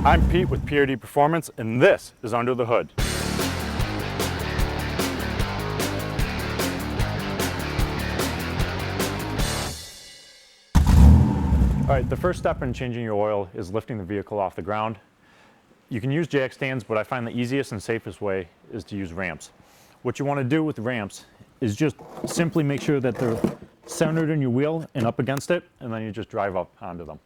I'm Pete with PRD Performance, and this is Under the Hood. All right, the first step in changing your oil is lifting the vehicle off the ground. You can use jack stands, but I find the easiest and safest way is to use ramps. What you want to do with ramps is just simply make sure that they're centered in your wheel and up against it, and then you just drive up onto them.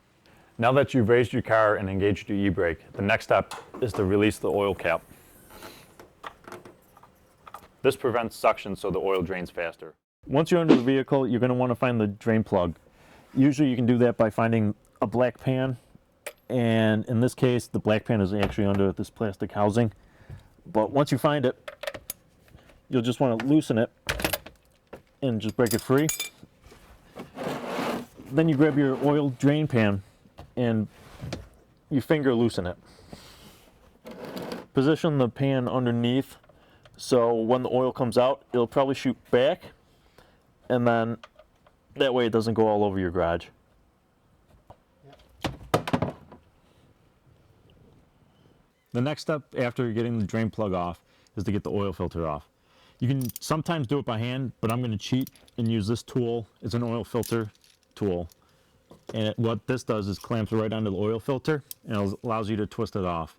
Now that you've raised your car and engaged your e-brake, the next step is to release the oil cap. This prevents suction so the oil drains faster. Once you're under the vehicle, you're going to want to find the drain plug. Usually you can do that by finding a black pan, and in this case the black pan is actually under this plastic housing. But once you find it, you'll just want to loosen it and just break it free. Then you grab your oil drain pan and you finger loosen it. Position the pan underneath so when the oil comes out, it'll probably shoot back, and then that way it doesn't go all over your garage. The next step after getting the drain plug off is to get the oil filter off. You can sometimes do it by hand, but I'm going to cheat and use this tool. It's an oil filter tool. And what this does is clamps right onto the oil filter and it allows you to twist it off.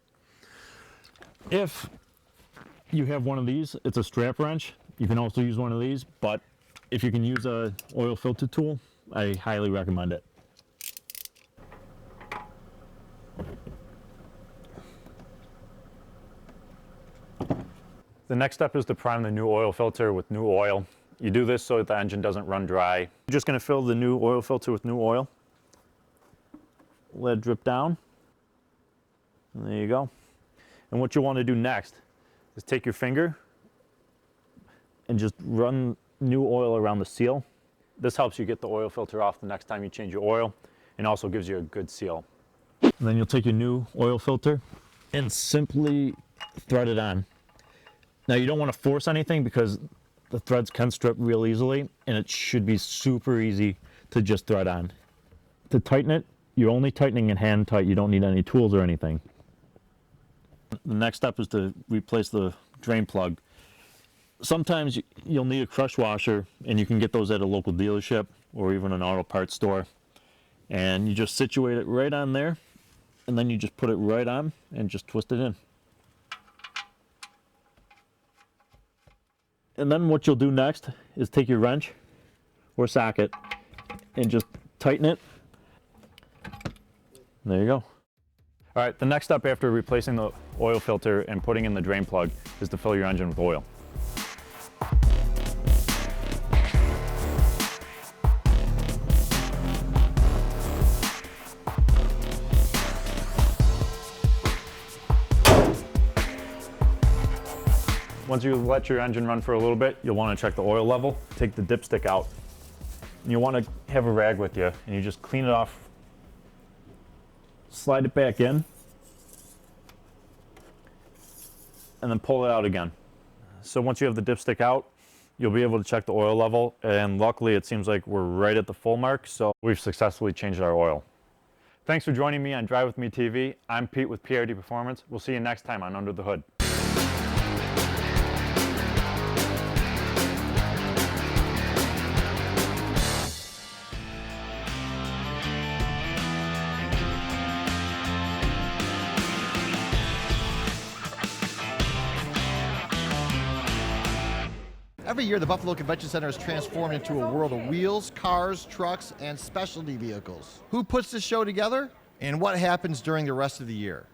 If you have one of these, it's a strap wrench. You can also use one of these, but if you can use a oil filter tool, I highly recommend it. The next step is to prime the new oil filter with new oil. You do this so that the engine doesn't run dry. You're just going to fill the new oil filter with new oil. Let it drip down. And there you go. And what you want to do next is take your finger and just run new oil around the seal. This helps you get the oil filter off the next time you change your oil, and also gives you a good seal. And then you'll take your new oil filter and simply thread it on. Now you don't want to force anything because the threads can strip real easily, and it should be super easy to just thread on. To tighten it, you're only tightening in hand tight. You don't need any tools or anything. The next step is to replace the drain plug. Sometimes you'll need a crush washer, and you can get those at a local dealership or even an auto parts store. And you just situate it right on there, and then you just put it right on and just twist it in. And then what you'll do next is take your wrench or socket and just tighten it. There you go. All right, the next step after replacing the oil filter and putting in the drain plug is to fill your engine with oil. Once you let your engine run for a little bit, you'll want to check the oil level. Take the dipstick out. And you'll want to have a rag with you, and you just clean it off. Slide it back in, and then pull it out again. So once you have the dipstick out, you'll be able to check the oil level, and luckily it seems like we're right at the full mark, so we've successfully changed our oil. Thanks for joining me on Drive With Me TV. I'm Pete with PRD Performance. We'll see you next time on Under the Hood. Every year, the Buffalo Convention Center is transformed into a world of wheels, cars, trucks, and specialty vehicles. Who puts this show together, and what happens during the rest of the year?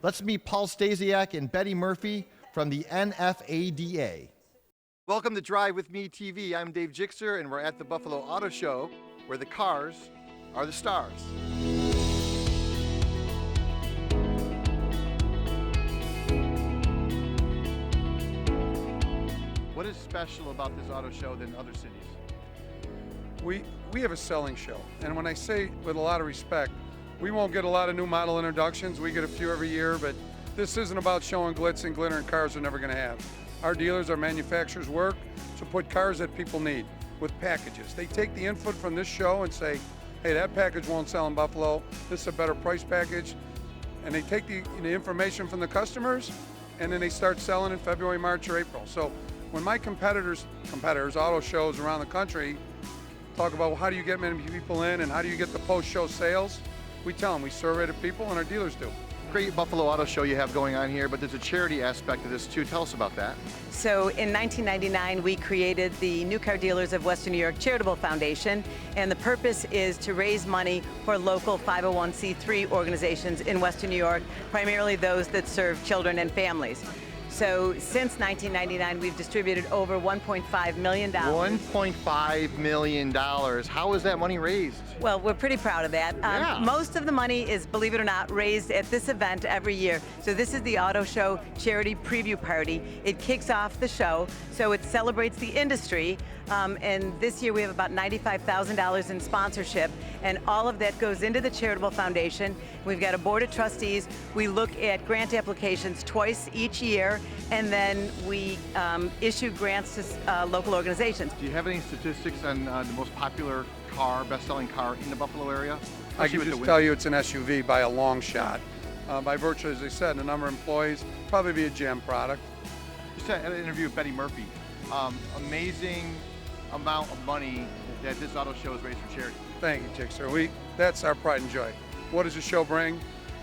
Let's meet Paul Stasiak and Betty Murphy from the NFADA. Welcome to Drive With Me TV. I'm Dave Jixer, and we're at the Buffalo Auto Show, where the cars are the stars. What is special about this auto show than other cities? We have a selling show, and when I say with a lot of respect, we won't get a lot of new model introductions. We get a few every year, but this isn't about showing glitz and glitter and cars we're never going to have. Our dealers, our manufacturers work to put cars that people need with packages. They take the input from this show and say, hey, that package won't sell in Buffalo. This is a better price package. and they take the information from the customers, and then they start selling in February, March, or April. So when my competitors, auto shows around the country, talk about how do you get many people in and how do you get the post-show sales, we tell them we survey the people and our dealers do. Great Buffalo Auto Show you have going on here, but there's a charity aspect of this too. Tell us about that. So in 1999, we created the New Car Dealers of Western New York Charitable Foundation, and the purpose is to raise money for local 501c3 organizations in Western New York, primarily those that serve children and families. So since 1999, we've distributed over $1.5 million. $1.5 million. How is that money raised? Well, we're pretty proud of that. Yeah. Most of the money is, believe it or not, raised at this event every year. So this is the Auto Show Charity Preview Party. It kicks off the show, so it celebrates the industry. And this year we have about $95,000 in sponsorship, and all of that goes into the charitable foundation. We've got a board of trustees. We look at grant applications twice each year, and then we issue grants to local organizations. Do you have any statistics on the most popular car, best-selling car in the Buffalo area? I can just tell you it's an SUV by a long shot. By virtue, as I said, the number of employees, probably be a GM product. Just had an interview with Betty Murphy. Amazing amount of money that this auto show has raised for charity. Thank you, Chickster. That's our pride and joy. What does the show bring?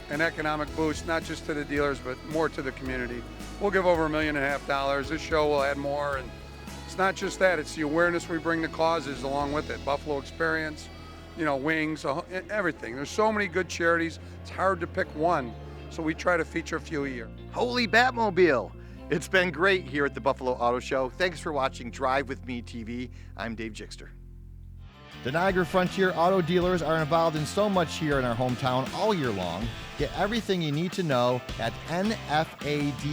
An economic boost, not just to the dealers, but more to the community. We'll give over $1.5 million. This show will add more, and it's not just that, it's the awareness we bring to causes along with it. Buffalo Experience, Wings, everything. There's so many good charities, it's hard to pick one, so we try to feature a few a year. Holy Batmobile! It's been great here at the Buffalo Auto Show. Thanks for watching Drive With Me TV. I'm Dave Chickster. The Niagara Frontier Auto Dealers are involved in so much here in our hometown all year long. Get everything you need to know at NFADA.com.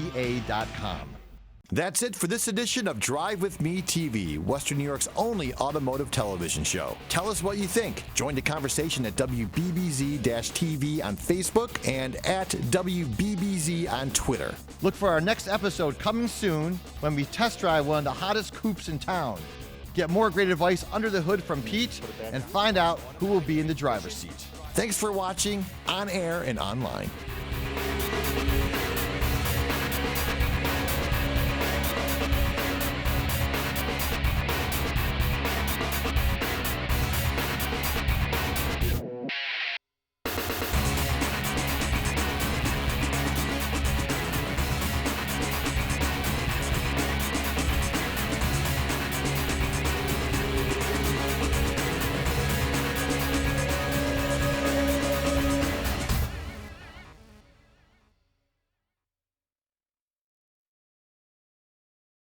That's it for this edition of Drive With Me TV, Western New York's only automotive television show. Tell us what you think. Join the conversation at WBBZ-TV on Facebook and at WBBZ on Twitter. Look for our next episode coming soon when we test drive one of the hottest coupes in town. Get more great advice under the hood from Pete and find out who will be in the driver's seat. Thanks for watching on air and online.